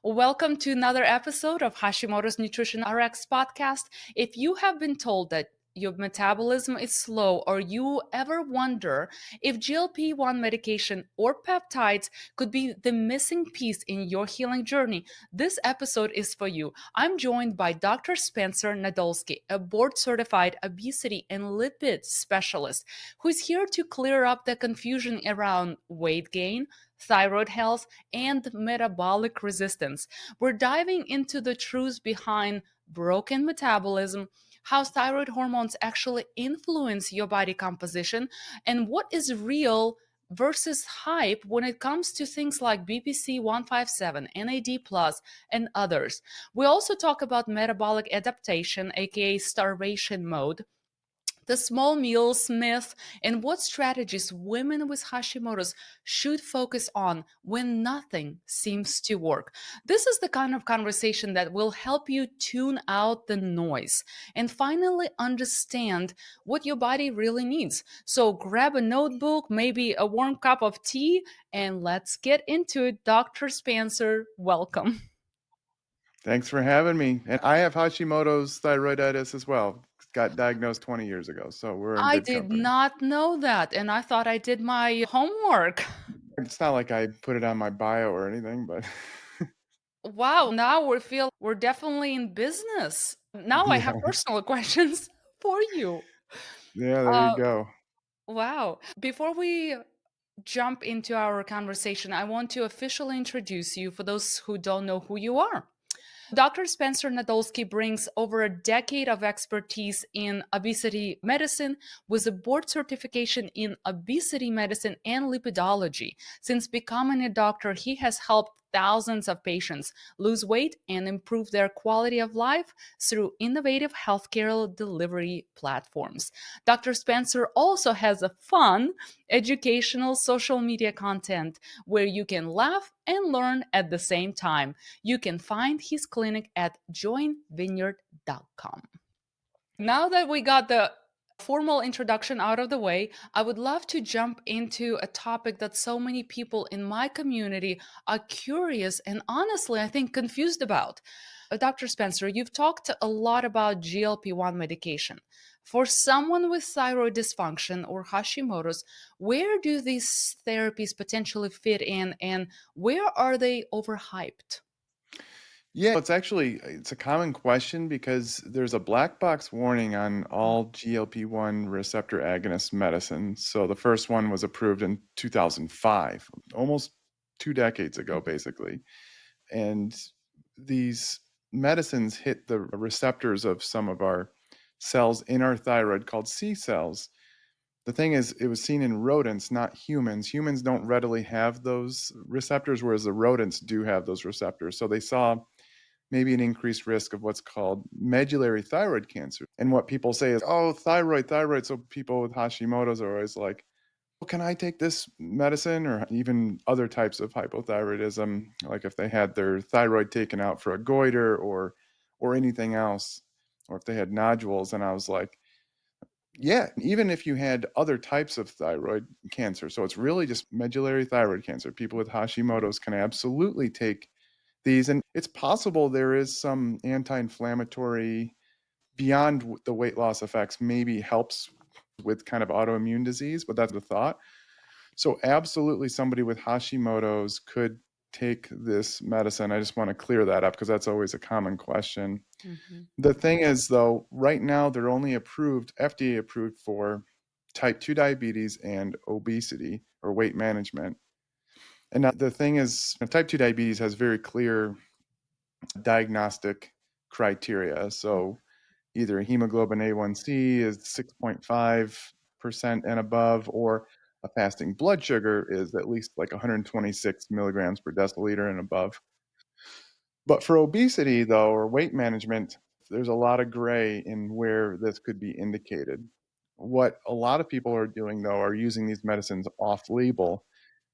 Welcome to another episode of Hashimoto's Nutrition RX podcast. If you have been told that your metabolism is slow, or you ever wonder if GLP-1 medication or peptides could be the missing piece in your healing journey, this episode is for you. I'm joined by Dr. Spencer Nadolsky, a board-certified obesity and lipid specialist, who's here to clear up the confusion around weight gain, thyroid health, and metabolic resistance. We're diving into the truths behind broken metabolism, how thyroid hormones actually influence your body composition, and what is real versus hype when it comes to things like BPC-157, NAD+, and others. We also talk about metabolic adaptation, aka starvation mode, the small meals myth, and what strategies women with Hashimoto's should focus on when nothing seems to work. This is the kind of conversation that will help you tune out the noise and finally understand what your body really needs. So grab a notebook, maybe a warm cup of tea, and let's get into it. Dr. Spencer, welcome. Thanks for having me. And I have Hashimoto's thyroiditis as well. Got diagnosed 20 years ago, so we're in I good did company. not know that, and I thought I did my homework. It's not like I put it on my bio or anything, but Wow, now we feel we're definitely in business. Now I have yeah, personal questions for you. yeah, there you Uh, go. wow. Before we jump into our conversation, I want to officially introduce you for those who don't know who you are. Dr. Spencer Nadolsky brings over a decade of expertise in obesity medicine with a board certification in obesity medicine and lipidology. Since becoming a doctor, he has helped thousands of patients lose weight and improve their quality of life through innovative healthcare delivery platforms. Dr. Spencer also has a fun, educational social media content where you can laugh and learn at the same time. You can find his clinic at joinvineyard.com. Now that we got the formal introduction out of the way, I would love to jump into a topic that so many people in my community are curious and honestly, I think, confused about. Dr. Spencer, you've talked a lot about GLP-1 medication. For someone with thyroid dysfunction or Hashimoto's, where do these therapies potentially fit in and where are they overhyped? Yeah, it's a common question because there's a black box warning on all GLP-1 receptor agonist medicines. So the first one was approved in 2005, almost 2 decades ago, basically. And these medicines hit the receptors of some of our cells in our thyroid called C cells. The thing is, it was seen in rodents, not humans. Humans don't readily have those receptors, whereas the rodents do have those receptors. So they saw maybe an increased risk of what's called medullary thyroid cancer. And what people say is, oh, thyroid, thyroid. So people with Hashimoto's are always like, well, can I take this medicine, or even other types of hypothyroidism, like if they had their thyroid taken out for a goiter or anything else, or if they had nodules. And I was like, yeah, even if you had other types of thyroid cancer. So it's really just medullary thyroid cancer. People with Hashimoto's can absolutely take these. And it's possible there is some anti-inflammatory beyond the weight loss effects, maybe helps with kind of autoimmune disease, but that's the thought. So absolutely somebody with Hashimoto's could take this medicine. I just want to clear that up because that's always a common question. Mhm. The thing is, though, right now they're only approved, FDA approved for type 2 diabetes and obesity or weight management. And now the thing is, type 2 diabetes has very clear diagnostic criteria. So either hemoglobin A1C is 6.5% and above, or a fasting blood sugar is at least like 126 milligrams per deciliter and above. But for obesity, though, or weight management, there's a lot of gray in where this could be indicated. What a lot of people are doing, though, are using these medicines off label,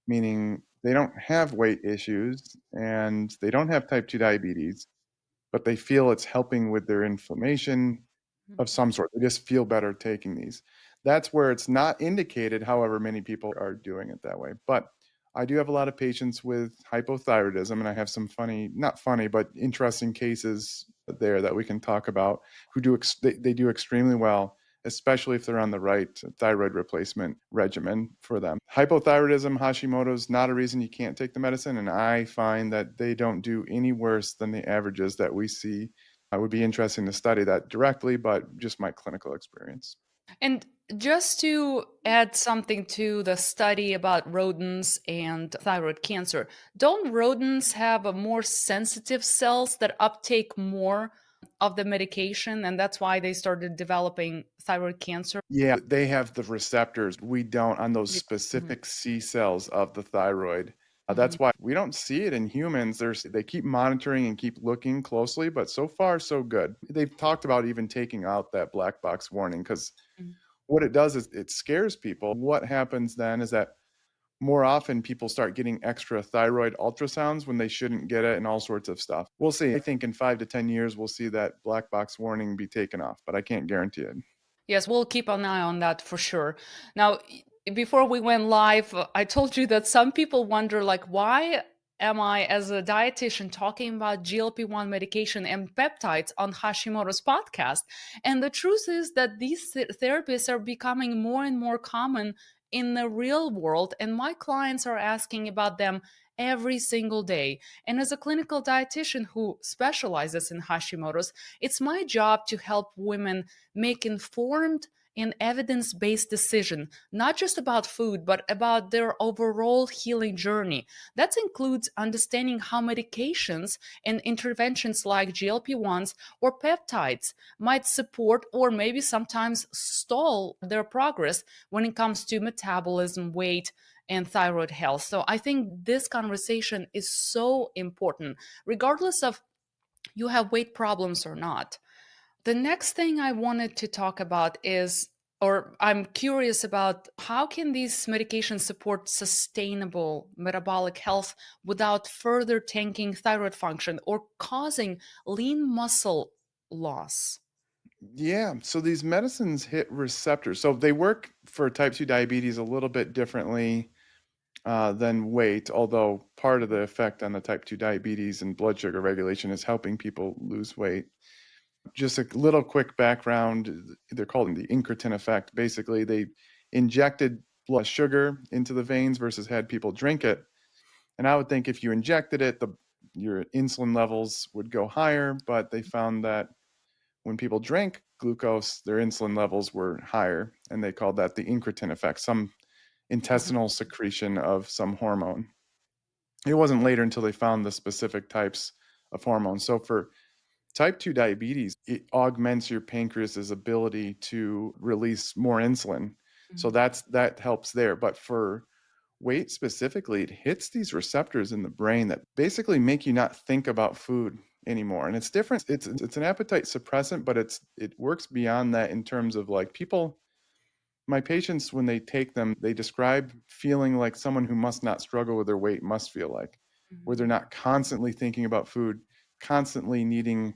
meaning they don't have weight issues and they don't have type 2 diabetes, but they feel it's helping with their inflammation of some sort. They just feel better taking these. That's where it's not indicated, however, many people are doing it that way. But I do have a lot of patients with hypothyroidism, and I have some funny, not funny, but interesting cases there that we can talk about who they do extremely well, especially if they're on the right thyroid replacement regimen for them. Hypothyroidism, Hashimoto's not a reason you can't take the medicine, and I find that they don't do any worse than the averages that we see. It would be interesting to study that directly, but just my clinical experience. And just to add something to the study about rodents and thyroid cancer, don't rodents have a more sensitive cells that uptake more of the medication, and that's why they started developing thyroid cancer? Yeah, they have the receptors. We don't on those Yeah. Mhm, specific C cells of the thyroid. mhm, That's why we don't see it in humans. They keep monitoring and keep looking closely, but so far so good. They've talked about even taking out that black box warning because mhm. what it does is it scares people. What happens then is that more often people start getting extra thyroid ultrasounds when they shouldn't get it and all sorts of stuff. We'll see. I think in 5 to 10 years we'll see that black box warning be taken off, but I can't guarantee it. Yes, we'll keep an eye on that for sure. Now, before we went live, I told you that some people wonder, like, why am I, as a dietitian, talking about GLP-1 medication and peptides on Hashimoto's podcast? And the truth is that these therapies are becoming more and more common in the real world, and my clients are asking about them every single day. And as a clinical dietitian who specializes in Hashimoto's, it's my job to help women make informed and evidence-based decision, not just about food but about their overall healing journey. That includes understanding how medications and interventions like GLP-1s or peptides might support or maybe sometimes stall their progress when it comes to metabolism, weight, and thyroid health. So I think this conversation is so important regardless of you have weight problems or not. The next thing I wanted to talk about is, or I'm curious about, how can these medications support sustainable metabolic health without further tanking thyroid function or causing lean muscle loss? Yeah, so these medicines hit receptors. So they work for type 2 diabetes a little bit differently than weight, although part of the effect on the type 2 diabetes and blood sugar regulation is helping people lose weight. Just a little quick background, they're called the incretin effect. Basically, they injected blood sugar into the veins versus had people drink it. And I would think if you injected it, your insulin levels would go higher, but they found that when people drank glucose, their insulin levels were higher, and they called that the incretin effect, some Mhm, intestinal secretion of some hormone. It wasn't later until they found the specific types of hormones. So for type 2 diabetes, it augments your pancreas's ability to release more insulin. So mhm, that helps there. But for weight specifically, it hits these receptors in the brain that basically make you not think about food anymore. And it's different. It's an appetite suppressant, but it works beyond that in terms of like people, my patients, when they take them, they describe feeling like someone who must not struggle with their weight must feel like, where they're mhm, not constantly thinking about food, constantly needing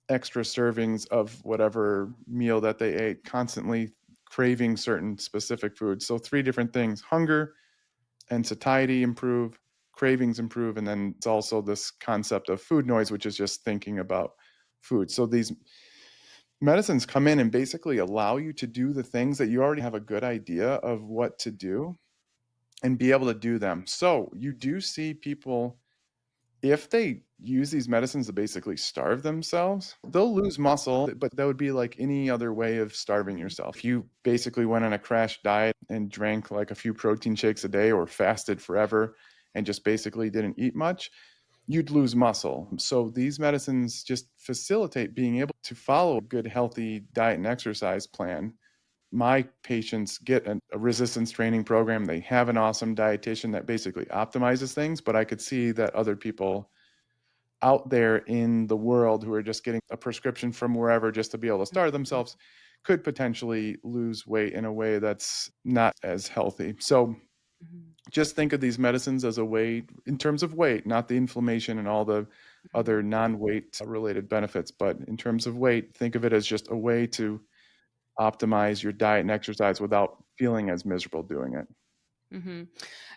extra servings of whatever meal that they ate, constantly craving certain specific foods. So three different things: hunger and satiety improve, cravings improve, and then it's also this concept of food noise, which is just thinking about food. So these medicines come in and basically allow you to do the things that you already have a good idea of what to do and be able to do them. So you do see people, if they use these medicines to basically starve themselves, they'll lose muscle, but that would be like any other way of starving mhm, yourself. If you basically went on a crash diet and drank like a few protein shakes a day or fasted forever and just basically didn't eat much, you'd lose muscle. So these medicines just facilitate being able to follow a good, healthy diet and exercise plan. My patients get a resistance training program. They have an awesome dietitian that basically optimizes things, but I could see that other people out there in the world who are just getting a prescription from wherever just to be able to starve mhm, themselves could potentially lose weight in a way that's not as healthy. So mhm, just think of these medicines as a way, in terms of weight, not the inflammation and all the other mhm. non-weight related benefits, but in terms of weight, think of it as just a way to optimize your diet and exercise without feeling as miserable doing it. hmm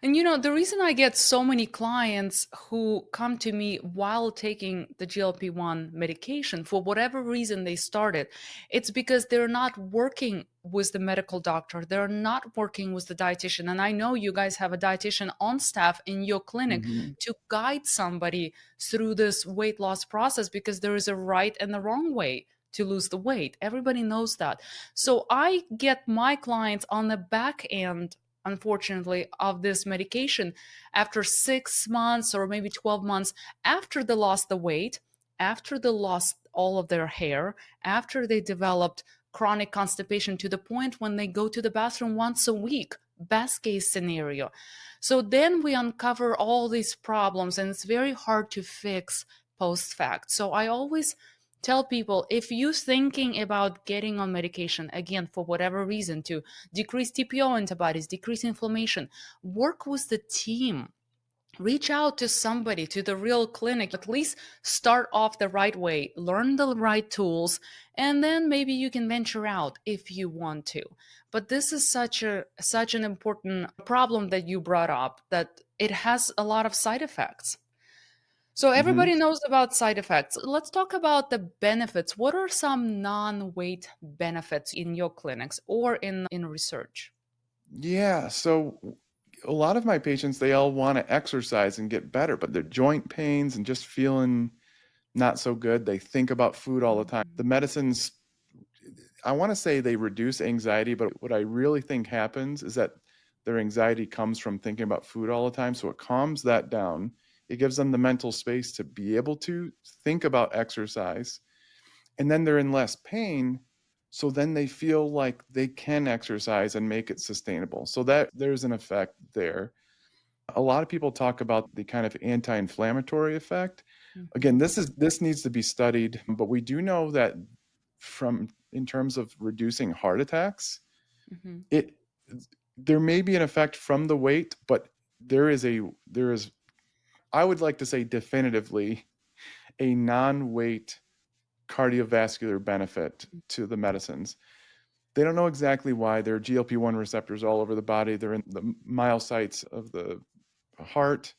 And the reason I get so many clients who come to me while taking the GLP-1 medication, for whatever reason they started, it's because they're not working with the medical doctor. They're not working with the dietitian. And I know you guys have a dietitian on staff in your clinic Hmm. to guide somebody through this weight loss process, because there is a right and a wrong way to lose the weight. Everybody knows that. So I get my clients on the back end, unfortunately, of this medication after 6 months or maybe 12 months after they lost the weight, after they lost all of their hair, after they developed chronic constipation to the point when they go to the bathroom once a week, best case scenario. So then we uncover all these problems, and it's very hard to fix post fact. So I always tell people, if you're thinking about getting on medication, again, for whatever reason, to decrease TPO antibodies, decrease inflammation, work with the team. Reach out to somebody, to the real clinic. At least start off the right way, learn the right tools, and then maybe you can venture out if you want to. But this is such an important problem that you brought up, that it has a lot of side effects. So Hmm. everybody knows about side effects. Let's talk about the benefits. What are some non-weight benefits in your clinics or in research? Yeah. So a lot of my patients, they all want to exercise and get better, but their joint pains and just feeling not so good. They think about food all the time. The medicines, I want to say they reduce anxiety, but what I really think happens is that their anxiety comes from thinking about food all the time. So it calms that down. It gives them the mental space to be able to think about exercise. And then they're in less pain. So then they feel like they can exercise and make it sustainable. So that there's an effect there. A lot of people talk about the kind of anti-inflammatory effect. Again, Mhm, this needs to be studied, but we do know that from in terms of reducing heart attacks, mhm, it there may be an effect from the weight, but there is I would like to say definitively a non-weight cardiovascular benefit to the medicines. They don't know exactly why. There are GLP-1 receptors all over the body. They're in the myocytes of the heart.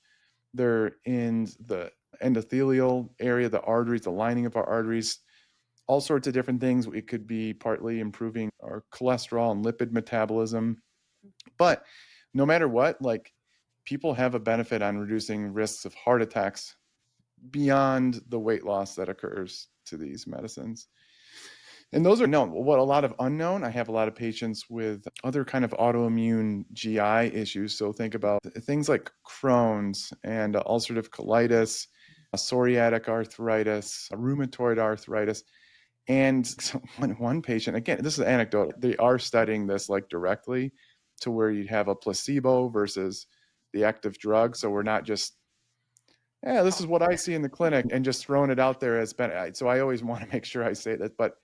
They're in the endothelial area, the arteries, the lining of our arteries, all sorts of different things. It could be partly improving our cholesterol and lipid metabolism. But no matter what, like people have a benefit on reducing risks of heart attacks beyond the weight loss that occurs to these medicines. And those are known. What a lot of unknown, I have a lot of patients with other kind of autoimmune GI issues. So think about things like Crohn's and ulcerative colitis, psoriatic arthritis, rheumatoid arthritis. And so one patient, again, this is anecdotal, they are studying this like directly to where you have a placebo versus the active drug. So we're not just, yeah, this is what I see in the clinic and just throwing it out there as so I always want to make sure I say that. But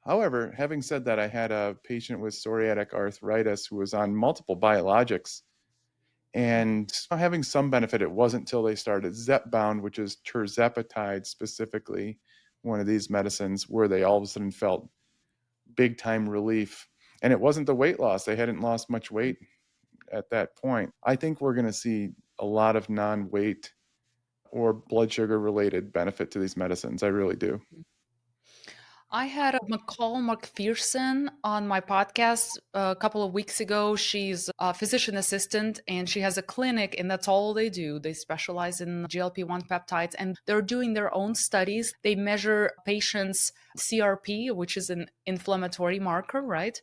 however, having said that, I had a patient with psoriatic arthritis who was on multiple biologics and having some benefit. It wasn't until they started Zepbound, which is tirzepatide specifically, one of these medicines, where they all of a sudden felt big time relief. And it wasn't the weight loss. They hadn't lost much weight at that point. I think we're going to see a lot of non-weight or blood sugar related benefit to these medicines. I really do. mhm. I had a McCall McPherson on my podcast a couple of weeks ago. She's a physician assistant and she has a clinic, and that's all they do. They specialize in GLP-1 peptides, and they're doing their own studies. They measure patients' CRP, which is an inflammatory marker, right?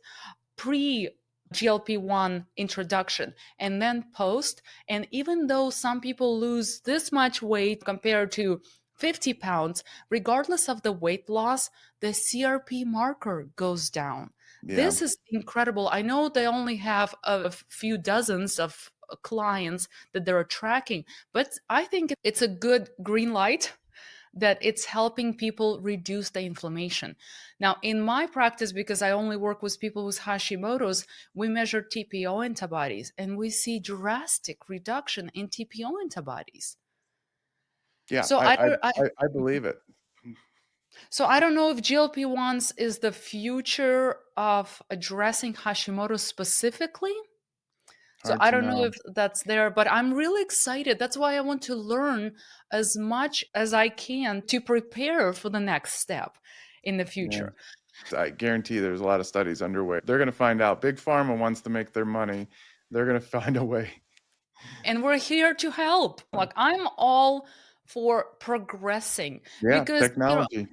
Pre GLP-1 introduction and then post. And even though some people lose this much weight compared to 50 pounds, regardless of the weight loss, the CRP marker goes down. Yeah. This is incredible. I know they only have a few dozens of clients that they're tracking, but I think it's a good green light that it's helping people reduce the inflammation. Now, in my practice, because I only work with people with Hashimoto's, we measure TPO antibodies and we see drastic reduction in TPO antibodies. Yeah. So I don't, I believe it. so I don't know if GLP-1s is the future of addressing Hashimoto specifically. So Hard I to don't know know. if that's there, but I'm really excited. That's why I want to learn as much as I can to prepare for the next step in the Yeah. future. I guarantee there's a lot of studies underway. They're going to find out. Big Pharma wants to make their money. They're going to find a way. And we're here to help. Like, I'm all for progressing Yeah, because, technology.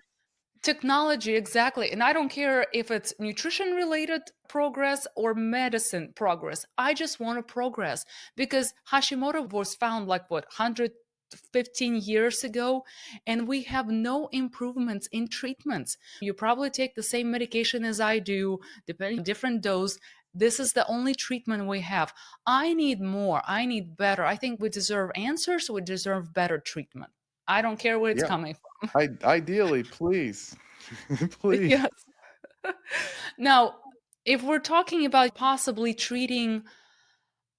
technology, exactly. And I don't care if it's nutrition related progress or medicine progress. I just want to progress because Hashimoto was found like what, 115 years ago, and we have no improvements in treatments. You probably take the same medication as I do, depending on different dose. This is the only treatment we have. I need more. I need better. I think we deserve answers. We deserve better treatment. I don't care where it's Yeah. coming Ideally, please. from. Please. Yes. Now, if we're talking about possibly treating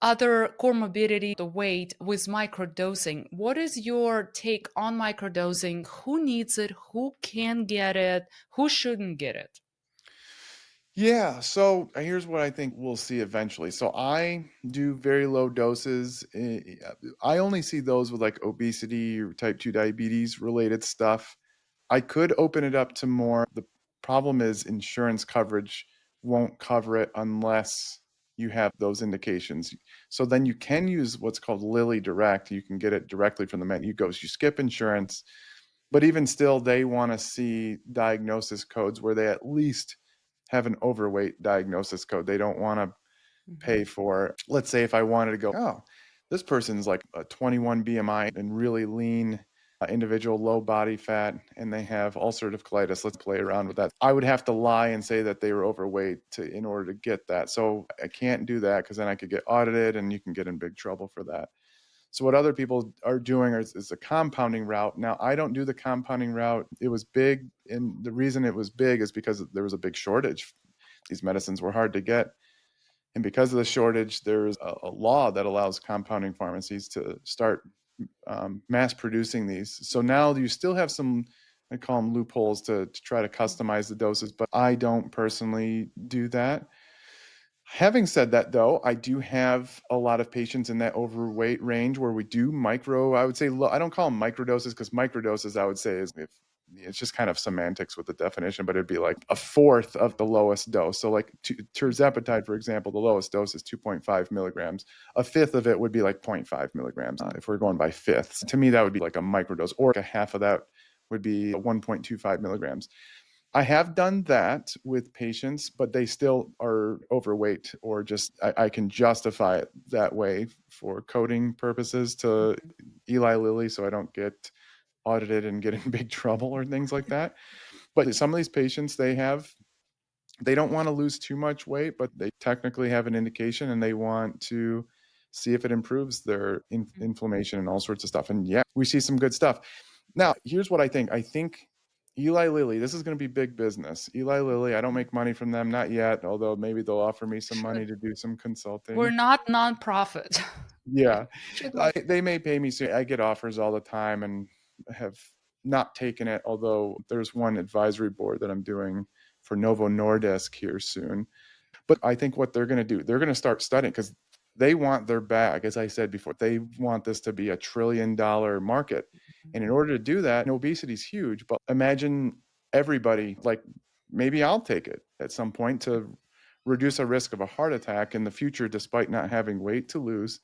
other comorbidity, the weight with microdosing, what is your take on microdosing? Who needs it? Who can get it? Who shouldn't get it? Yeah, so here's what I think we'll see eventually. So I do very low doses. I only see those with like obesity or type 2 diabetes related stuff. I could open it up to more. The problem is insurance coverage won't cover it unless you have those indications. So then you can use what's called Lilly Direct. You can get it directly from the man. You skip insurance, but even still, they want to see diagnosis codes where they at least have an overweight diagnosis code. They don't want to pay Mhm. for, let's say, if I wanted to go, oh, this person's like a 21 BMI and really lean individual, low body fat, and they have ulcerative colitis. Let's play around with that. I would have to lie and say that they were overweight in order to get that. So I can't do that because then I could get audited and you can get in big trouble for that. So what other people are doing is the compounding route. Now, I don't do the compounding route. It was big, and the reason it was big is because there was a big shortage. These medicines were hard to get. And because of the shortage, there's a law that allows compounding pharmacies to start mass producing these. So now you still have some, I call them loopholes to try to customize the doses, but I don't personally do that. Having said that, though, I do have a lot of patients in that overweight range where we do I would say, I don't call them microdoses because microdoses, I would say, is if it's just kind of semantics with the definition, but it'd be like a fourth of the lowest dose. So, like tirzepatide, for example, the lowest dose is 2.5 milligrams. A fifth of it would be like zero point 0.5 milligrams if we're going by fifths. To me, that would be like a microdose, or a half of that would be 1.25 milligrams. I have done that with patients, but they still are overweight, or just I can justify it that way for coding purposes to Mhm. Eli Lilly so I don't get audited and get in big trouble or things like that. But some of these patients, they don't want to lose too much weight, but they technically have an indication and they want to see if it improves their inflammation and all sorts of stuff. And yeah, we see some good stuff. Now, here's what I think. I think Eli Lilly, this is going to be big business. Eli Lilly, I don't make money from them, not yet, although maybe they'll offer me some money Should. to do some We're consulting. not nonprofit. Yeah. Yeah, Should we? they may pay me soon. I get offers all the time and have not taken it, although there's one advisory board that I'm doing for Novo Nordisk here soon. But I think what they're going to do, they're going to start studying because they want their bag. As I said before, they want this to be a $1 trillion market. And in order to do that, and obesity is huge, but imagine everybody, like maybe I'll take it at some point to reduce a risk of a heart attack in the future, despite not having weight to lose.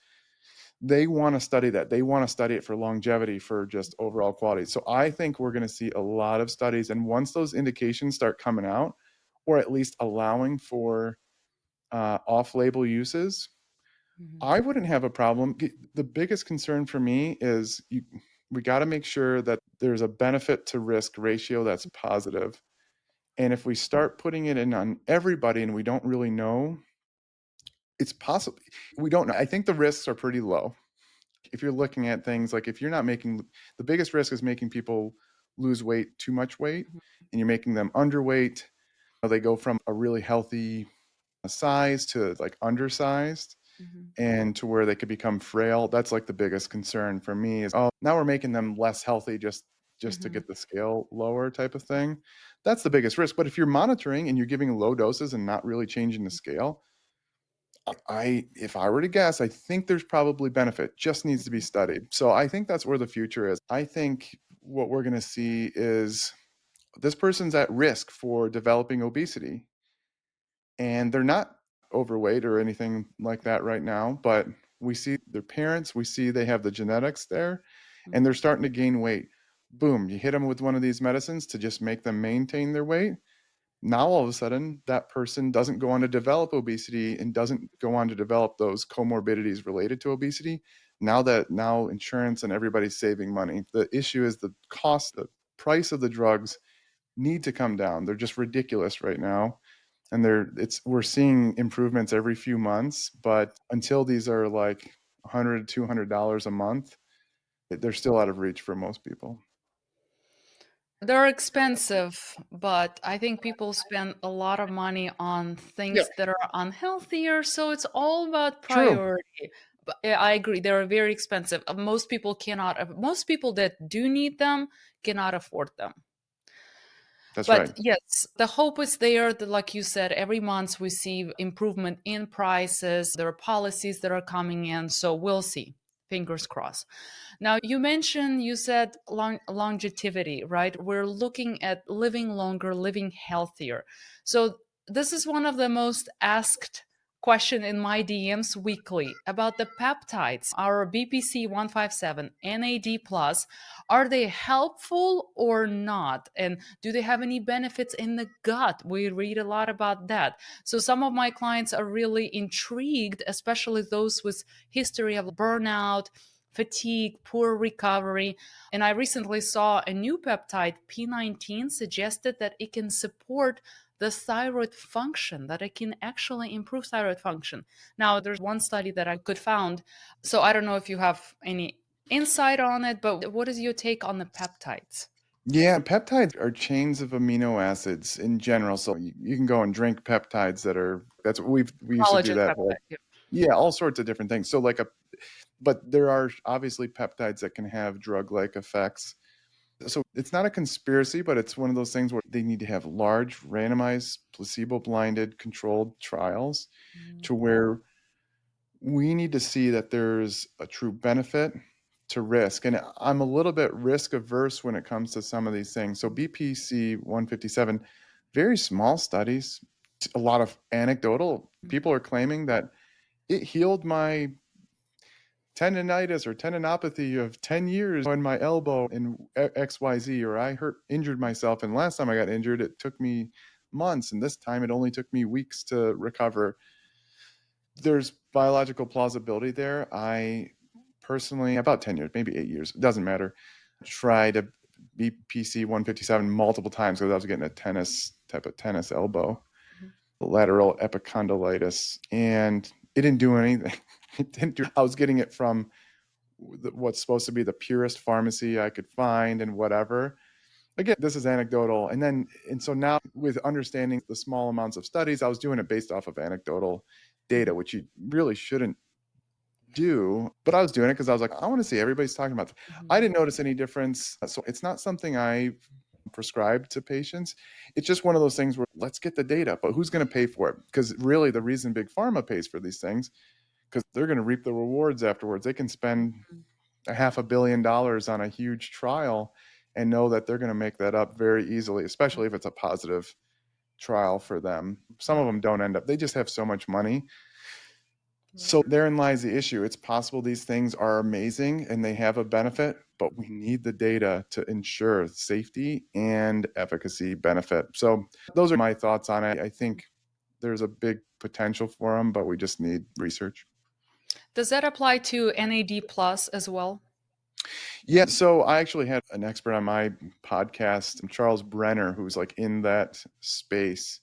They want to study that. They want to study it for longevity, for just overall quality. So I think we're going to see a lot of studies. And once those indications start coming out, or at least allowing for off-label uses, Mhm. I wouldn't have a problem. The biggest concern for me is we got to make sure that there's a benefit to risk ratio that's positive. And if we start putting it in on everybody and we don't really know, it's possible. We don't know. I think the risks are pretty low. If you're looking at things like, if you're not making, the biggest risk is making people lose weight, too much weight, Mhm. and you're making them underweight. They go from a really healthy size to like undersized, Mhm. and to where they could become frail. That's like the biggest concern for me is, oh, now we're making them less healthy just to Mhm. get the scale lower type of thing. That's the biggest risk. But if you're monitoring and you're giving low doses and not really changing the scale, If I were to guess, I think there's probably benefit, just needs to be studied. So I think that's where the future is. I think what we're going to see is this person's at risk for developing obesity, and they're not overweight or anything like that right now, but we see their parents, we see they have the genetics there, and they're starting to gain weight. Boom, you hit them with one of these medicines to just make them maintain their weight. Now all of a sudden that person doesn't go on to develop obesity and doesn't go on to develop those comorbidities related to obesity. Now insurance and everybody's saving money. The issue is the cost, the price of the drugs need to come down. They're just ridiculous right now. And we're seeing improvements every few months, but until these are like $100, $200 a month, they're still out of reach for most people. They're expensive, but I think people spend a lot of money on Yeah, things that are unhealthier, so it's all about true. priority. But yeah, I agree, they're very expensive. Most people that do need them cannot afford them. That's But right. yes, the hope is there that, like you said, every month we see improvement in prices. There are policies that are coming in, so we'll see. Fingers crossed. Now, you said longevity, right? We're looking at living longer, living healthier. So, this is one of the most asked question in my DMs weekly about the peptides, our BPC-157 NAD plus. Are they helpful or not? And do they have any benefits in the gut? We read a lot about that. So some of my clients are really intrigued, especially those with history of burnout, fatigue, poor recovery. And I recently saw a new peptide, P19, suggested that it can support the thyroid function, that it can actually improve thyroid function. Now, there's one study that I could found. So I don't know if you have any insight on it, but what is your take on the peptides? Yeah, peptides are chains of amino acids in general. So you can go and drink peptides that's what we used to do Collagen that. peptide. Yeah. Yeah, all sorts of different things. So but there are obviously peptides that can have drug-like effects. So it's not a conspiracy, but it's one of those things where they need to have large, randomized, placebo-blinded, controlled trials Mhm. to where we need to see that there's a true benefit to risk. And I'm a little bit risk averse when it comes to some of these things. So BPC-157, very small studies, a lot of anecdotal. People are claiming that it healed my tendonitis or tendinopathy of 10 years in my elbow in XYZ, or injured myself. And last time I got injured, it took me months. And this time it only took me weeks to recover. There's biological plausibility there. I personally, about 10 years, maybe 8 years, it doesn't matter, tried a BPC 157 multiple times because I was getting a tennis elbow, lateral epicondylitis, and it didn't do anything. I was getting it from what's supposed to be the purest pharmacy I could find and whatever. Again, this is anecdotal. And so now with understanding the small amounts of studies, I was doing it based off of anecdotal data, which you really shouldn't do. But I was doing it because I was like, I want to see everybody's talking about this. I Mhm. didn't notice any difference. So it's not something I prescribe to patients. It's just one of those things where let's get the data, but who's going to pay for it? Because really the reason big pharma pays for these things, because they're going to reap the rewards afterwards. They can spend a $500 million on a huge trial and know that they're going to make that up very easily, especially if it's a positive trial for them. Some of them don't end up, they just have so much money. Right. So therein lies the issue. It's possible these things are amazing and they have a benefit, but we need the data to ensure safety and efficacy benefit. So those are my thoughts on it. I think there's a big potential for them, but we just need research. Does that apply to NAD plus as well? Yeah, so I actually had an expert on my podcast, Charles Brenner, who's like in that space.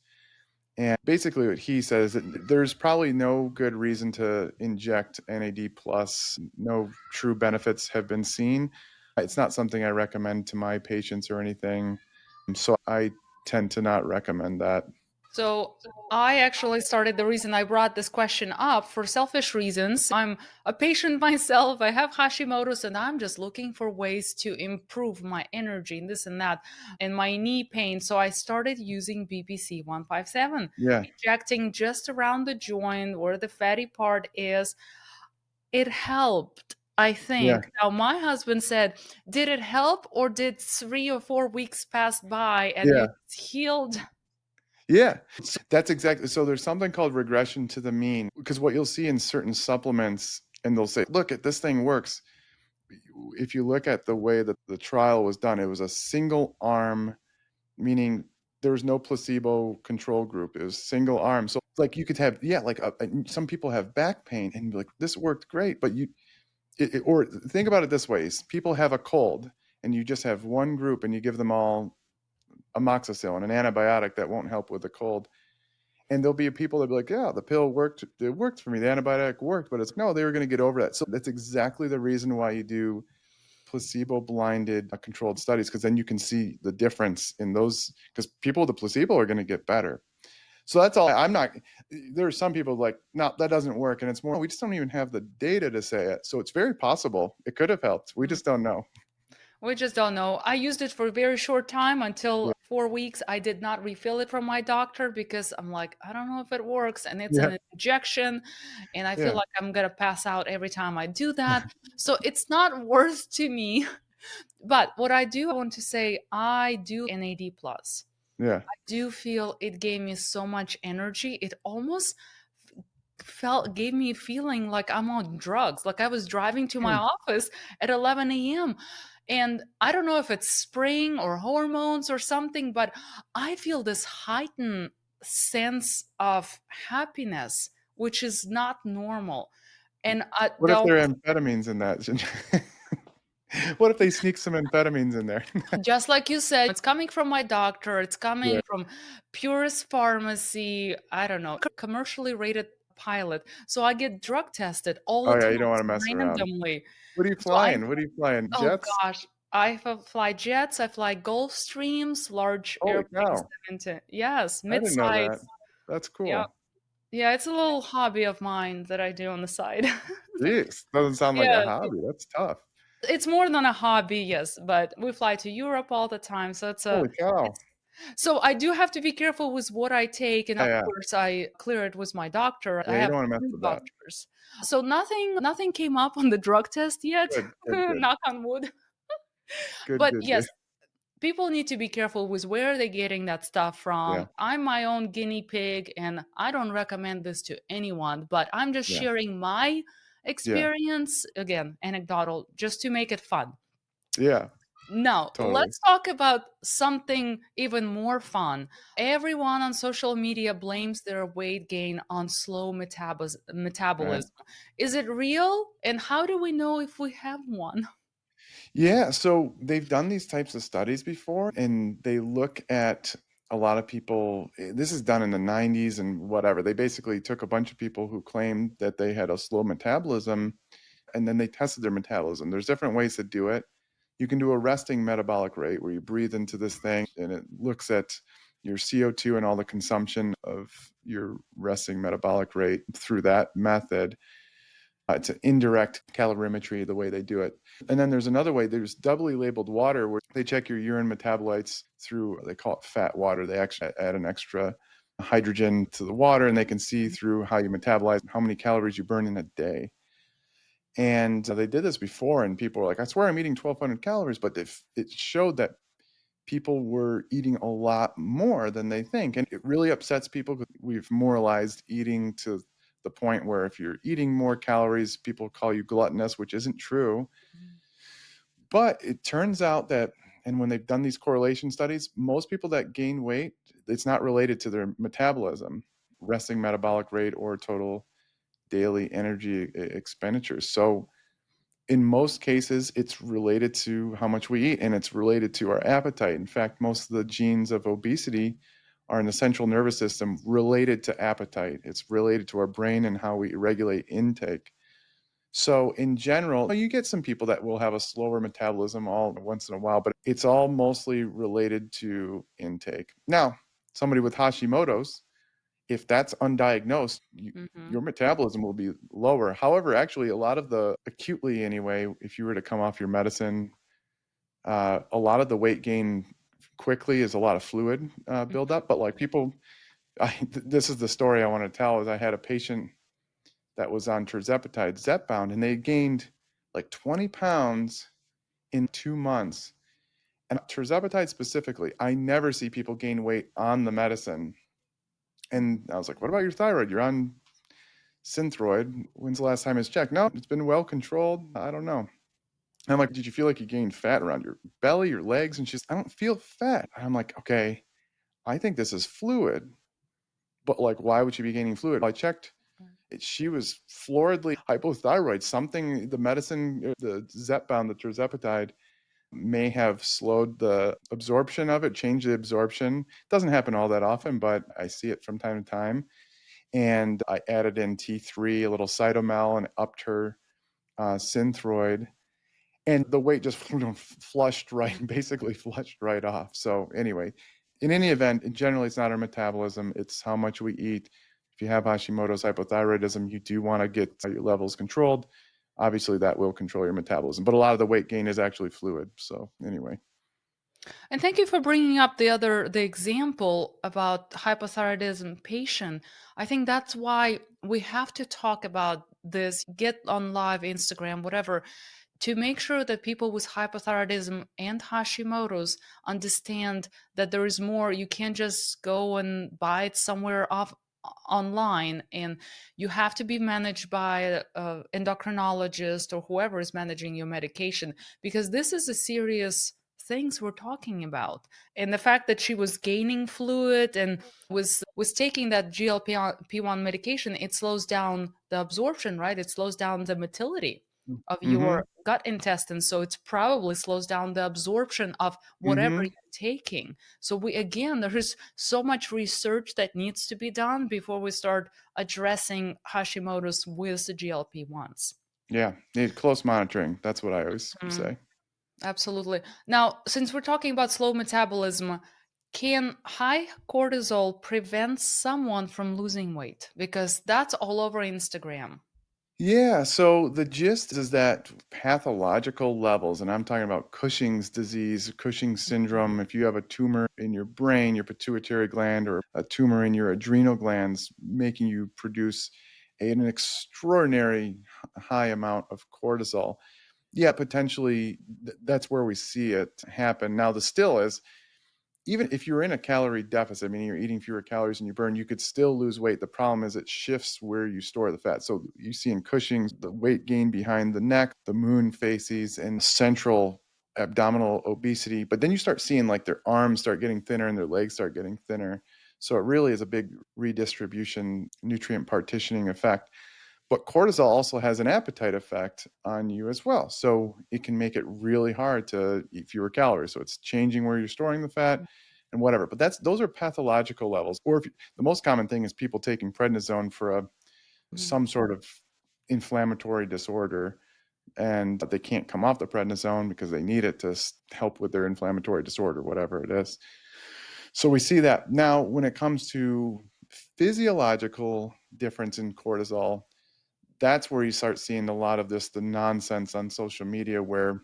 And basically what he says that there's probably no good reason to inject NAD plus. No true benefits have been seen. It's not something I recommend to my patients or anything. So I tend to not recommend that. So I actually started the reason I brought this question up for selfish reasons. I'm a patient myself. I have Hashimoto's and I'm just looking for ways to improve my energy and this and that and my knee pain. So I started using BPC-157, Yeah, injecting just around the joint where the fatty part is. It helped, I yeah, think. Now, my husband said, did it help or did 3 or 4 weeks pass by and you yeah, healed? yeah. That's exactly so there's something called regression to the mean, because what you'll see in certain supplements, and they'll say, "Look, this thing works." If you look at the way that the trial was done, it was a single arm, meaning there was no placebo control group. It was single arm. So like you could have, yeah, like some people have back pain and be like, this worked great, but or think about it this way: is people have a cold and you just have one group and you give them all amoxicillin, an antibiotic that won't help with the cold. And there'll be people that be like, yeah, the pill worked. It worked for me. The antibiotic worked, but it's no, they were going to get over that. So that's exactly the reason why you do placebo blinded controlled studies, because then you can see the difference in those, because people with the placebo are going to get better. So that's all. I'm not, there are some people like, no, that doesn't work. And it's more, we just don't even have the data to say it. So it's very possible it could have helped. We just don't know. We just don't know. I used it for a very short time until Yeah. 4 weeks. I did not refill it from my doctor because I'm like, I don't know if it works. And it's Yeah. an injection. And I feel Yeah. like I'm going to pass out every time I do that. So it's not worth to me. But what I do want to say, I do NAD plus. Yeah. I do feel it gave me so much energy. It almost felt gave me a feeling like I'm on drugs. Like I was driving to my Hmm. office at 11 a.m. And I don't know if it's spring or hormones or something, but I feel this heightened sense of happiness, which is not normal. And What if there are amphetamines in that? What if they sneak some amphetamines in there? just like you said, it's coming from my doctor, it's Yeah. coming from purest pharmacy, I don't know, commercially rated pilot. So I get drug tested all the Oh yeah, you time don't want to mess around. randomly. What are you So I flying? What are you flying? oh Jets? gosh, fly jets, I fly Gulfstreams, large Holy airplanes cow. into yes, I didn't know that. mid-size. That's Yep. cool. Yeah, it's a little hobby of mine that I do on the side. Jeez, doesn't sound like a Yeah, hobby. That's tough. it's more than a hobby, yes, but we fly to Europe all the time, so Holy cow. it's so I do have to be careful with what I take, and Yeah, of yeah. course I clear it with my doctor. I Yeah, you have don't wanna mess 2 with that. doctors. So nothing came up on the drug test yet, Good, good, good. knock on wood. Good, But good, good. yes, people need to be careful with where they're getting that stuff Yeah, from. I'm my own guinea pig, and I don't recommend this to anyone, but I'm just yeah, sharing my yeah, experience, again, anecdotal, just to make it fun. yeah, Now, totally. let's talk about something even more fun. Everyone on social media blames their weight gain on slow Right. metabolism. Is it real? And how do we know if we have one? Yeah, so they've done these types of studies before, and they look at a lot of people. This is done in the 90s and whatever. They basically took a bunch of people who claimed that they had a slow metabolism, and then they tested their metabolism. There's different ways to do it. You can do a resting metabolic rate where you breathe into this thing and it looks at your CO2 and all the consumption of your resting metabolic rate through that method. It's an indirect calorimetry, the way they do it. And then there's another way, there's doubly labeled water where they check your urine metabolites through, they call it fat water. They actually add an extra hydrogen to the water and they can see through how you metabolize, how many calories you burn in a day. And they did this before, and people were like, I swear I'm eating 1,200 calories, but it showed that people were eating a lot more than they think. And it really upsets people because we've moralized eating to the point where if you're eating more calories, people call you gluttonous, which isn't true. But it turns out that, and when they've done these correlation studies, most people that gain weight, it's not related to their metabolism, resting metabolic rate, or total daily energy expenditures. So in most cases, it's related to how much we eat and it's related to our appetite. In fact, most of the genes of obesity are in the central nervous system related to appetite. It's related to our brain and how we regulate intake. So, in general, you get some people that will have a slower metabolism all once in a while, but it's all mostly related to intake. Now, somebody with Hashimoto's, If that's undiagnosed, Mhm. your metabolism will be lower. However, actually, a lot of the acutely anyway, if you were to come off your medicine, a lot of the weight gain quickly is a lot of fluid buildup. But like people, this is the story I want to tell. Is I had a patient that was on tirzepatide, Zepbound, and they gained like 20 pounds in 2 months. And tirzepatide specifically, I never see people gain weight on the medicine. And I was like, what about your thyroid? You're on Synthroid. When's the last time it's checked? No, it's been well controlled. I don't know. I'm like, did you feel like you gained fat around your belly, your legs? And she's, I don't feel fat. And I'm like, okay, I think this is fluid. But like, why would she be gaining fluid? I checked. She was floridly hypothyroid. Something, the medicine, the Zepbound, the tirzepatide, may have slowed the absorption of it, changed the absorption. Doesn't happen all that often, but I see it from time to time. And I added in T3, a little cytomel, and upped her Synthroid, and the weight just flushed right, basically flushed right off. So anyway, in any event, generally it's not our metabolism, it's how much we eat. If you have Hashimoto's hypothyroidism, you do want to get your levels controlled. Obviously, that will control your metabolism, but a lot of the weight gain is actually fluid. So anyway. And thank you for bringing up the example about hypothyroidism patient. I think that's why we have to talk about this, get on live Instagram, whatever, to make sure that people with hypothyroidism and Hashimoto's understand that there is more. You can't just go and buy it somewhere off online, and you have to be managed by an endocrinologist or whoever is managing your medication, because this is a serious things we're talking about. And the fact that she was gaining fluid and was taking that GLP-1 medication, it slows down the absorption, right? It slows down the motility of Mm-hmm. your gut intestine, so it probably slows down the absorption of whatever Mm-hmm. you're taking. So we, again, there is so much research that needs to be done before we start addressing Hashimoto's with the GLP-1s. Yeah. Need close monitoring. That's what I always Mm, say. absolutely. Now, since we're talking about slow metabolism, can high cortisol prevent someone from losing weight? Because that's all over Instagram. Yeah, so the gist is that pathological levels, and I'm talking about Cushing's disease, Cushing's syndrome, if you have a tumor in your brain, your pituitary gland, or a tumor in your adrenal glands, making you produce an extraordinary high amount of cortisol. Yeah, potentially that's where we see it happen. Now, the still is even if you're in a calorie deficit, meaning you're eating fewer calories than you burn, you could still lose weight. The problem is it shifts where you store the fat. So you see in Cushing's, the weight gain behind the neck, the moon faces, and central abdominal obesity. But then you start seeing like their arms start getting thinner and their legs start getting thinner. So it really is a big redistribution, nutrient partitioning effect. But cortisol also has an appetite effect on you as well. So it can make it really hard to eat fewer calories. So it's changing where you're storing the fat and whatever. But those are pathological levels. Or if the most common thing is people taking prednisone for Mhm. some sort of inflammatory disorder, and they can't come off the prednisone because they need it to help with their inflammatory disorder, whatever it is. So we see that. Now, when it comes to physiological difference in cortisol, that's where you start seeing a lot of the nonsense on social media where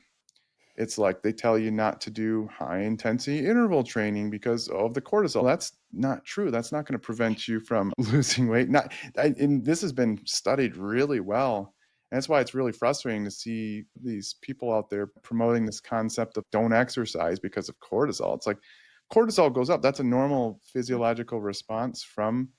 it's like they tell you not to do high intensity interval training because of the cortisol. That's not true. That's not going to prevent you from losing weight. And this has been studied really well. And that's why it's really frustrating to see these people out there promoting this concept of don't exercise because of cortisol. It's like cortisol goes up. That's a normal physiological response from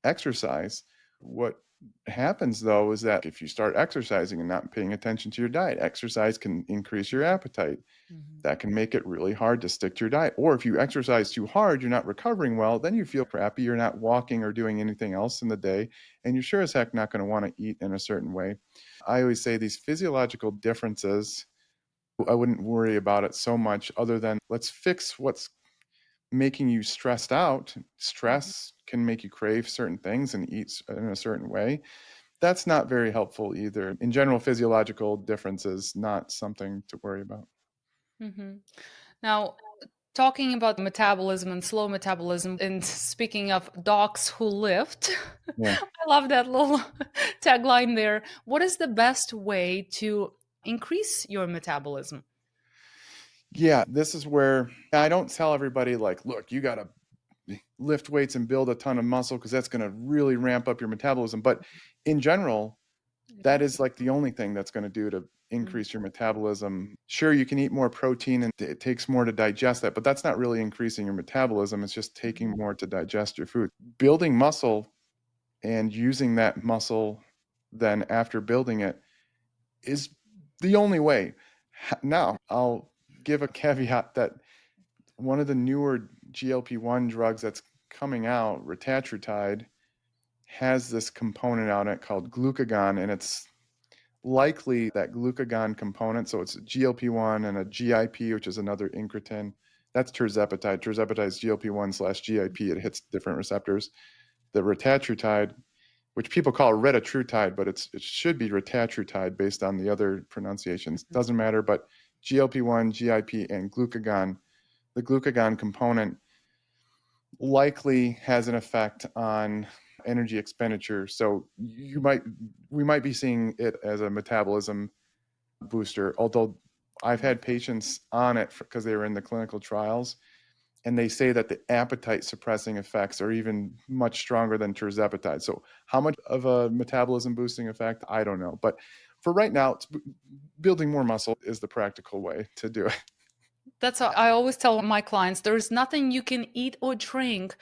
exercise. What happens though is that if you start exercising and not paying attention to your diet, exercise can increase your appetite. Mhm. That can make it really hard to stick to your diet. Or if you exercise too hard, you're not recovering well, then you feel crappy. You're not walking or doing anything else in the day. And you're sure as heck not going to want to eat in a certain way. I always say these physiological differences, I wouldn't worry about it so much other than let's fix what's making you stressed out. Mhm. Stress can make you crave certain things and eat in a certain way. That's not very helpful either. In general, physiological differences, not something to worry about. Mhm. Now, Talking about metabolism and slow metabolism, and speaking of dogs who lift, Yeah. I love that little tagline there. What is the best way to increase your metabolism? Yeah, this is where I don't tell everybody like, look, you got to lift weights and build a ton of muscle because that's going to really ramp up your metabolism. But in general, that is like the only thing that's going to do to Mm. increase your metabolism. Sure, you can eat more protein and it takes more to digest that, but that's not really increasing your metabolism. It's just taking more to digest your food. Building muscle and using that muscle then after building it is the only way. Now, I'll give a caveat that one of the newer GLP-1 drugs that's coming out, retatrutide, has this component on it called glucagon, and it's likely that glucagon component, so it's a GLP-1 and a GIP, which is another incretin. That's tirzepatide. Tirzepatide is GLP-1 slash GIP. It hits different receptors. The retatrutide, which people call retatrutide, but it should be retatrutide based on the other pronunciations. Doesn't matter, but GLP-1, GIP, and glucagon, the glucagon component likely has an effect on energy expenditure. So we might be seeing it as a metabolism booster, although I've had patients on it because they were in the clinical trials, and they say that the appetite suppressing effects are even much stronger than tirzepatide. So how much of a metabolism boosting effect, I don't know. But for right now, building more muscle is the practical way to do it. That's how I always tell my clients there's nothing you can eat or drink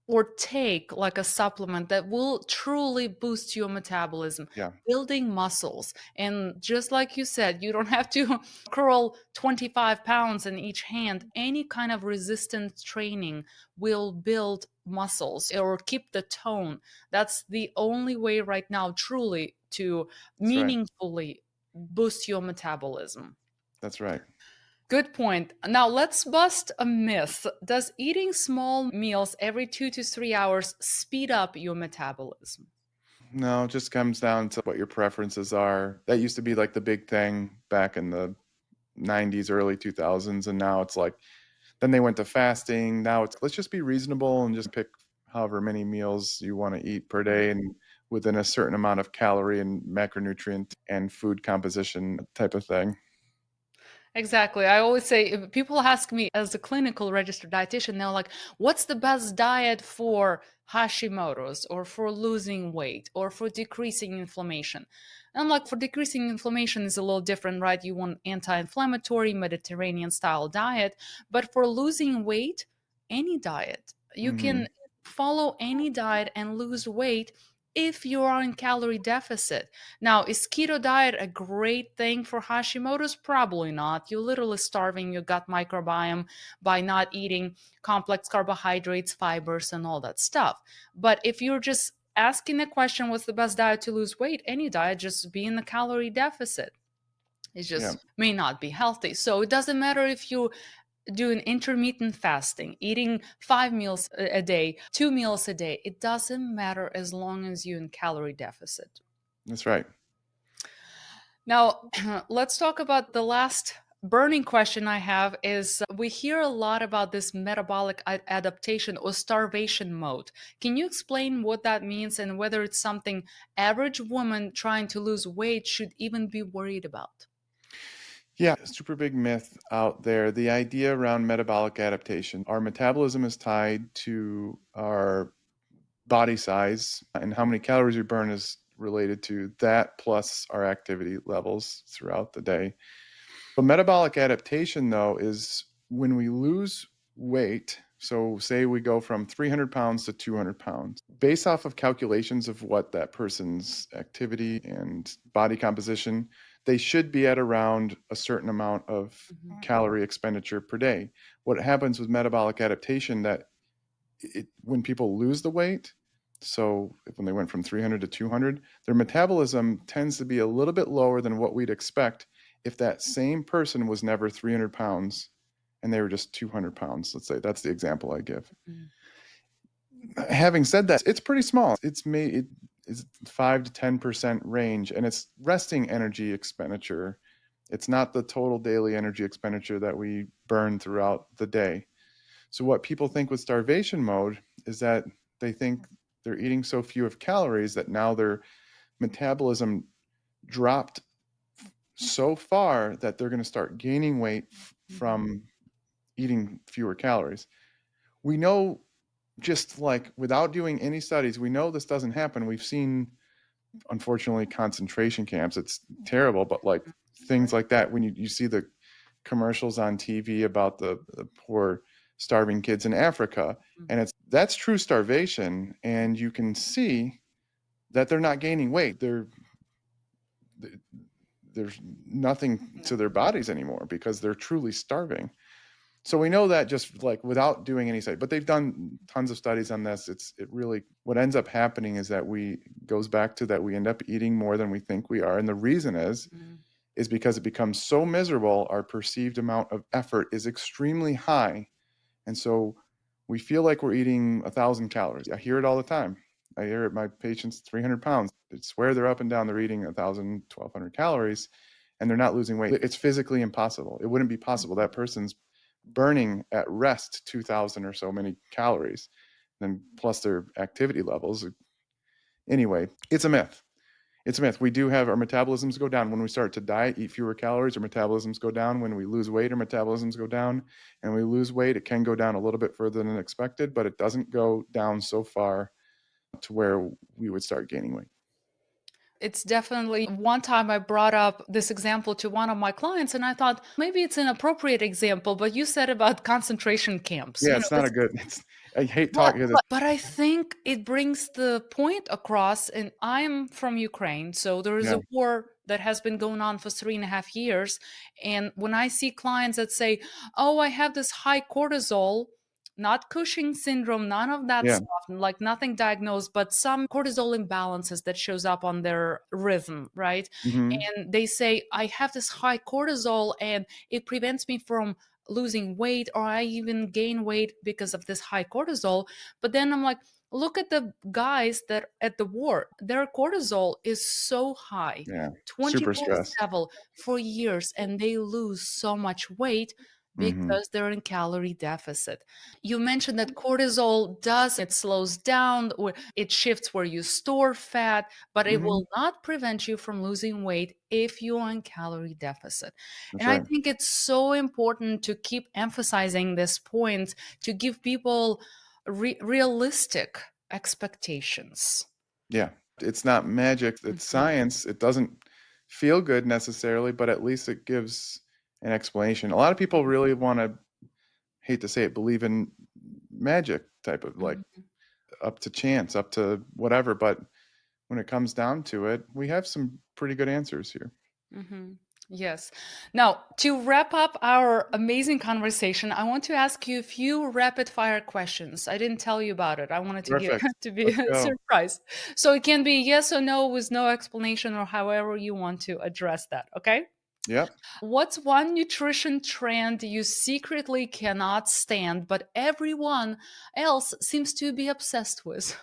or take like a supplement that will truly boost your metabolism, Yeah, building muscles. And just like you said, you don't have to curl 25 pounds in each hand. Any kind of resistance training will build muscles or keep the tone. That's the only way right now, truly, to that's right. meaningfully boost your metabolism. That's right. Good point. Now let's bust a myth. Does eating small meals every 2 to 3 hours speed up your metabolism? No, it just comes down to what your preferences are. That used to be like the big thing back in the 90s, early 2000s, and now it's like then they went to fasting. Now it's let's just be reasonable and just pick however many meals you want to eat per day and within a certain amount of calorie and macronutrient and food composition type of thing. Exactly. I always say, if people ask me as a clinical registered dietitian, they're like, what's the best diet for Hashimoto's or for losing weight or for decreasing inflammation? And I'm like, for decreasing inflammation is a little different, right? You want anti-inflammatory Mediterranean style diet, but for losing weight, any diet. You Hmm. can follow any diet and lose weight if you are in calorie deficit. Now, is keto diet a great thing for Hashimoto's? Probably not. You're literally starving your gut microbiome by not eating complex carbohydrates, fibers, and all that stuff. But if you're just asking the question, what's the best diet to lose weight? Any diet, just be in the calorie deficit. It Yeah, just may not be healthy. So it doesn't matter if you do an intermittent fasting, eating 5 meals a day, 2 meals a day. It doesn't matter as long as you're in calorie deficit. that's right. Now, let's talk about the last burning question I have is we hear a lot about this metabolic adaptation or starvation mode. Can you explain what that means and whether it's something average woman trying to lose weight should even be worried about? Yeah, super big myth out there. The idea around metabolic adaptation. Our metabolism is tied to our body size, and how many calories we burn is related to that plus our activity levels throughout the day. But metabolic adaptation, though, is when we lose weight. So, say we go from 300 pounds to 200 pounds, based off of calculations of what that person's activity and body composition, they should be at around a certain amount of Mhm. calorie expenditure per day. What happens with metabolic adaptation that when people lose the weight, so when they went from 300 to 200, their metabolism tends to be a little bit lower than what we'd expect if that same person was never 300 pounds and they were just 200 pounds. Let's say that's the example I give. Mhm. Having said that, it's pretty small. It is 5 to 10% range, and it's resting energy expenditure. It's not the total daily energy expenditure that we burn throughout the day. So what people think with starvation mode is that they think they're eating so few of calories that now their metabolism dropped so far that they're going to start gaining weight from eating fewer calories. We know, just like without doing any studies, we know this doesn't happen. We've seen, unfortunately, concentration camps. It's terrible, but like things like that, when you see the commercials on TV about the poor starving kids in Africa, and that's true starvation, and you can see that they're not gaining weight. There's nothing to their bodies anymore because they're truly starving. So we know that just like without doing any study, but they've done tons of studies on this. It really, what ends up happening is that goes back to that we end up eating more than we think we are. And the reason is because it becomes so miserable. Our perceived amount of effort is extremely high. And so we feel like we're eating 1,000 calories. I hear it all the time. I hear it, my patients, 300 pounds, they swear they're up and down, they're eating 1,000, 1,200 calories, and they're not losing weight. It's physically impossible. It wouldn't be possible. That person's burning at rest 2,000 or so many calories, and plus their activity levels. Anyway, it's a myth. It's a myth. We do have our metabolisms go down when we start to diet, eat fewer calories. Our metabolisms go down. When we lose weight, our metabolisms go down. And when we lose weight, it can go down a little bit further than expected, but it doesn't go down so far to where we would start gaining weight. It's definitely one time I brought up this example to one of my clients, and I thought maybe it's an appropriate example, but you said about concentration camps. Yeah, it's not a good. I hate But, talking. but I think it brings the point across, and I'm from Ukraine, so there is Yeah, a war that has been going on for 3.5 years. And when I see clients that say, "Oh, I have this high cortisol," not Cushing syndrome, none of that yeah, stuff, like nothing diagnosed, but some cortisol imbalances that shows up on their rhythm, right? hmm, And they say, "I have this high cortisol, and it prevents me from losing weight, or I even gain weight because of this high cortisol." But then I'm like, look at the guys that at the war, their cortisol is so high, yeah, super stressed. 24/7 for years, and they lose so much weight Hmm. because they're in calorie deficit. You mentioned that cortisol does, it slows down, or it shifts where you store fat, but it Hmm. will not prevent you from losing weight if you're in calorie deficit. That's And I right. think it's so important to keep emphasizing this point, to give people realistic expectations. Yeah, it's not magic. It's Mhm, science. It doesn't feel good necessarily, but at least it gives an explanation. A lot of people really want to, hate to say it, believe in magic type of like mhm, up to chance, up to whatever. But when it comes down to it, we have some pretty good answers here. mhm. Yes. Now, to wrap up our amazing conversation, I want to ask you a few rapid fire questions. I didn't tell you about it. I wanted to give Perfect. to be Let's a go. surprise. So it can be yes or no with no explanation, or however you want to address that, okay? Yep. What's one nutrition trend you secretly cannot stand, but everyone else seems to be obsessed with?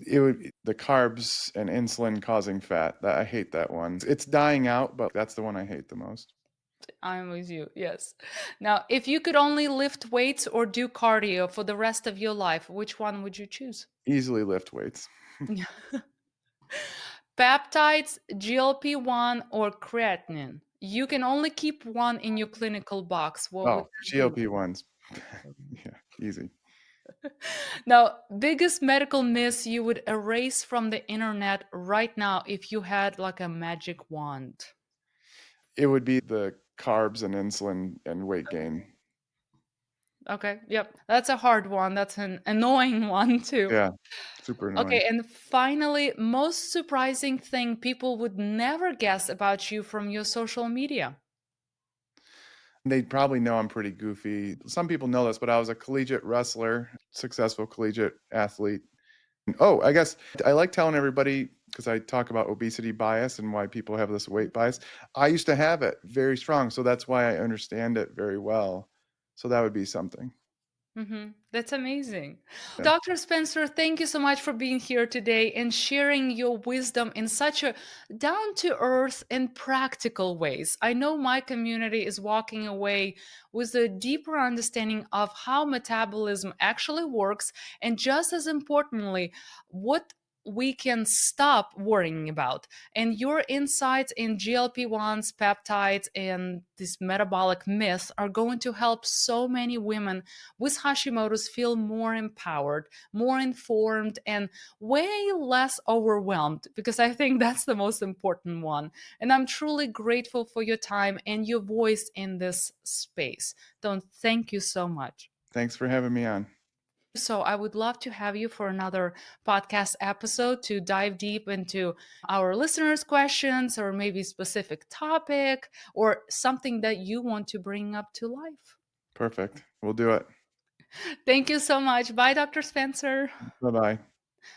It would be the carbs and insulin causing fat. I hate that one. It's dying out, but that's the one I hate the most. I'm with you, yes. Now, if you could only lift weights or do cardio for the rest of your life, which one would you choose? Easily lift weights. Peptides, GLP-1, or creatinine? You can only keep one in your clinical box. What would Oh, that be? GLP-1s. Yeah, easy. Now, biggest medical myths you would erase from the internet right now if you had like a magic wand. It would be the carbs and insulin and weight gain. Okay, yep. That's a hard one. That's an annoying one too. Yeah, super annoying. Okay, and finally, most surprising thing people would never guess about you from your social media. They probably know I'm pretty goofy. Some people know this, but I was a collegiate wrestler, successful collegiate athlete. Oh, I guess I like telling everybody because I talk about obesity bias and why people have this weight bias. I used to have it very strong, so that's why I understand it very well. So that would be something. That's amazing. Yeah. Dr. Spencer, thank you so much for being here today and sharing your wisdom in such a down to earth and practical ways. I know my community is walking away with a deeper understanding of how metabolism actually works, and just as importantly, what we can stop worrying about. And your insights in GLP-1s, peptides, and this metabolic myth are going to help so many women with Hashimoto's feel more empowered, more informed, and way less overwhelmed, because I think that's the most important one. And I'm truly grateful for your time and your voice in this space. Don, thank you so much. Thanks for having me on. So, I would love to have you for another podcast episode to dive deep into our listeners' questions or maybe specific topic or something that you want to bring up to life. Perfect. We'll do it. Thank you so much. Bye, Dr. Spencer. Bye bye.